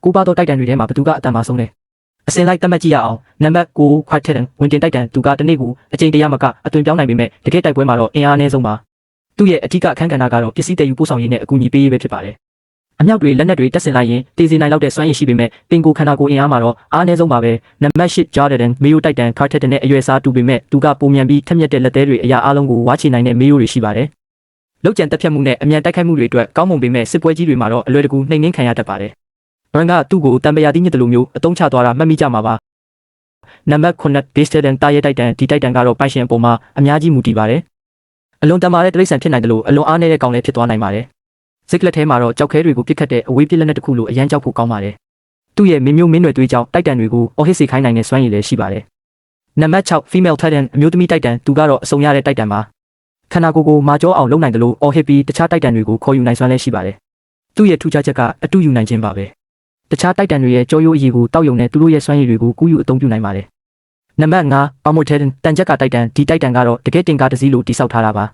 ကိုပါတော့တိုက်တန်တွေထဲမှာဘသူကအတန်မဆုံးလဲအစင်လိုက်တတ်မှတ်ကြည့်ရအောင်နံပါတ်9ခွတ်ထက်ဝင်တင်တိုက်တန်သူကတနေ့ကိုအကြိမ်100မကအသွင်ပြောင်းနိုင်ပေမဲ့တကယ်တိုက်ပွဲမှာတော့အင်အားအနည်းဆုံးပါသူ့ရဲ့အထူးအခန်းကဏ္ဍကတော့ပစ္စည်းတည်ယူပို့ဆောင်ရေးနဲ့အကူအညီပေးရေးပဲဖြစ်ပါတယ်အမြောက်တွေလက်နက်တွေတက်ဆင်လိုက်ရင်တည်စီနိုင်လောက်တဲ့စွမ်းရည်ရှိပေမဲ့ပင်ကိုခန္ဓာကိုယ်အင်အားမှာတော့အားအနည်းဆုံးပါပဲနံပါတ်10ဂျာဒန်မေယိုတိုက်တန်ခွတ်ထက်နဲ့အရွယ်စားတူပေမဲ့သူကပုံမြန်ပြီးထက်မြက်တဲ့လက်သေးတွေအရာအလုံးကိုဝါချနိုင်တဲ့မေယိုတွေရှိပါတယ်လောက်ကျန်တက်ဖြတ်မှုနဲ့အမြန်တိုက်ခိုက်မှုတွေအတွက်ကောင်းမွန်ပေမဲ့စစ်ပွဲကြီးတွေမှာတော့အလွယ်တကူနှိမ်နင်းခံရတတ်ပါတယ်ဘရန်ကသူ့ကိုတံပရာတိညစ်တလူမျိုးအတုံးချသွားတာမှတ်မိကြမှာပါနံပါတ်9 Base Titans တာရဲတိုက်တန်ဒီတိုက်တန်ကတော့ပိုင်ရှင်အပေါ်မှာအများကြီးမူတည်ပါတယ်အလွန်တမာတဲ့တိရစ္ဆာန်ဖြစ်နိုင်တယ်လို့အလွန်အားနည်းတဲ့ကောင်လည်းဖြစ်သွားနိုင်ပါတယ်စိတ်ကလက်ထဲမှာတော့ကြောက်ခဲတွေကိုပစ်ခတ်တဲ့အဝေးပြစ်လက်နက်တစ်ခုလိုအရန်ကြောက်ဖို့ကောင်းပါတယ်သူ့ရဲ့မင်းမျိုးမင်းနွယ်သွေးကြောင့်တိုက်တန်တွေကိုအော်ဟစ်စေခိုင်းနိုင်တဲ့စွမ်းရည်လည်းရှိပါတယ်နံပါတ်6 Female Titan အမျိုးသမီးတိုက်တန်သူကတော့အစုံရတဲ့တိုက်တန်ပါခန္ဓာကိုယ်ကိုမာကျောအောင်လုပ်နိုင်တယ်လို့အော်ဟစ်ပြီးတခြားတိုက်တန်တွေကိုခေါ်ယူနိုင်စွမ်းလည်းရှိပါတယ်သူ့ရဲ့ထူးခြားချက်ကအတူယူနိုင်ခြင်းပါပဲတခြားတိုက်တန်တွေရဲ့ကြောရိုးအရည်ကိုတောက်ယုံနဲ့သူတို့ရဲ့စွမ်းရည်တွေကိုကူးယူအသုံးပြုနိုင်ပါတယ်နံပါတ်5 Armor Titan တန်ချက်ကတိုက်တန်ဒီတိုက်တန်ကတော့တကယ်တင်ကားတစ်စီးလိုတိစောက်ထားတာပါ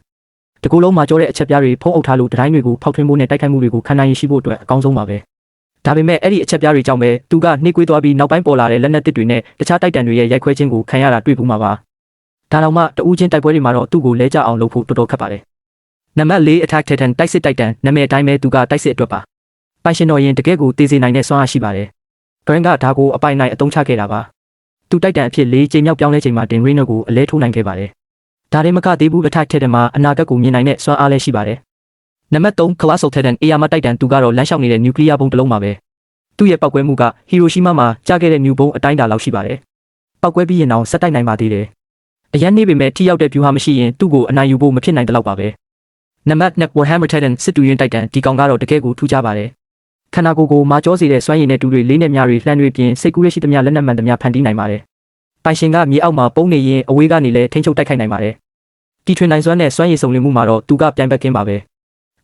တကူလုံးမှာကြောတဲ့အချက်ပြားတွေဖုံးအုပ်ထားလို့တိုင်းတွေကိုဖောက်ထွင်းဖို့နဲ့တိုက်ခိုက်မှုတွေကိုခံနိုင်ရရှိဖို့အတွက်အကောင်းဆုံးပါပဲဒါပေမဲ့အဲ့ဒီအချက်ပြားတွေကြောင့်ပဲသူကနှိကွေးသွားပြီးနောက်ပိုင်းပေါ်လာတဲ့လက်နက်တစ်တွေနဲ့တခြားတိုက်တန်တွေရဲ့ရိုက်ခွဲခြင်းကိုခံရတာတွေ့ဘူးမှာပါဒါတော့မှတဦးချင်းတိုက်ပွဲတွေမှာတော့သူ့ကိုလဲကျအောင်လုပ်ဖို့တော်တော်ခက်ပါတယ်နံပါတ်4 Attack Titan တိုက်စစ်တိုက်တန်နာမည်အတိုင်းပဲသူကတိုက်စစ်အတွက်ပါပိုင်ရှင်တော်ရင်တကယ်ကိုတည်စေနိုင်တဲ့စွမ်းအားရှိပါတယ်ဂရန်ကဒါကိုအပိုင်နိုင်အသုံးချခဲ့တာပါသူတိုက်တန်အဖြစ်4ချိန်မြောက်ပြောင်းလဲချိန်မှာတင်ရီနိုကိုအလဲထိုးနိုင်ခဲ့ပါတယ်ဒါရင်မကသေးဘူး Attack Titan မှာအနာဂတ်ကိုမြင်နိုင်တဲ့စွမ်းအားလည်းရှိပါတယ်နံပါတ်3 Colossal Titan အေယာမတိုက်တန်သူကတော့လမ်းလျှောက်နေတဲ့နျူကလ িয়ার ဘုံတစ်လုံးပါပဲသူ့ရဲ့ပောက်ကွဲမှုကဟီရိုရှီးမားမှာကြားခဲ့တဲ့မြူဘုံအတိုင်းအတာလောက်ရှိပါတယ်ပောက်ကွဲပြီးရင်တော့ဆက်တိုက်နိုင်ပါသေးတယ်အရန်နေပေမဲ့ထိရောက်တဲ့ view ဟာမရှိရင်သူ့ကိုအနိုင်ယူဖို့မဖြစ်နိုင်တဲ့လောက်ပါပဲနံပါတ်2 Warhammer Titan စစ်တူရင်တိုက်တန်ဒီကောင်ကတော့တကယ်ကိုထူးခြားပါတယ်ခန္ဓာကိုယ်ကိုမာကျောစေတဲ့စွမ်းရည်နဲ့တူတွေလေးနဲ့များတွေလှမ်းတွေပြင်စိတ်ကူးရရှိသမျှလက်နက်မှန်သမျှဖန်တီးနိုင်ပါတယ်ပိုင်ရှင်ကမြေအောက်မှာပုံနေရင်အဝေးကနေလည်းထိန်းချုပ်တိုက်ခိုက်နိုင်ပါတယ်တီထွင်နိုင်စွမ်းနဲ့စွမ်းရည်စုံလင်မှုမှာတော့သူကပြိုင်ဘက်ကင်းပါပဲ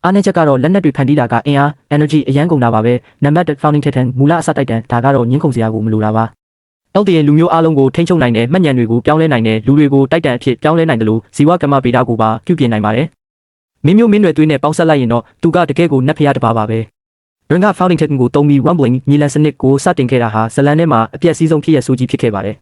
အားနည်းချက်ကတော့လက်နက်တွေဖန်တီးတာကအင်အား energy အရန်ကုန်တာပါပဲနံပါတ်1 Founding Titan မူလအစတိုက်တန်ဒါကတော့ညှင်းခုန်စရာကိုမလိုတာပါLDN လူမျိုးအားလုံးကိုထိန်းချုပ်နိုင်တဲ့မှတ်ဉာဏ်တွေကိုပြောင်းလဲနိုင်တဲ့လူတွေကိုတိုက်တန်အဖြစ်ပြောင်းလဲနိုင်တယ်လို့ဇီဝကမ္မဗေဒကိုပါပြုပြင်နိုင်ပါတယ်မင်းမျိုးမင်းနွယ်သွေးနဲ့ပေါင်းဆက်လိုက်ရင်တော့သူကတကယ်ကိုနတ်ဖျားတစ်ပါးပါပဲဘရန်က Founding Titan ကိုတုံးပြီး Rumbling ညီလန်စနစ်ကိုစတင်ခဲ့တာဟာဇလန်ထဲမှာအပြည့်အစည်းဆုံးဖြစ်ရဆိုးကြီးဖြစ်ခဲ့ပါတယ်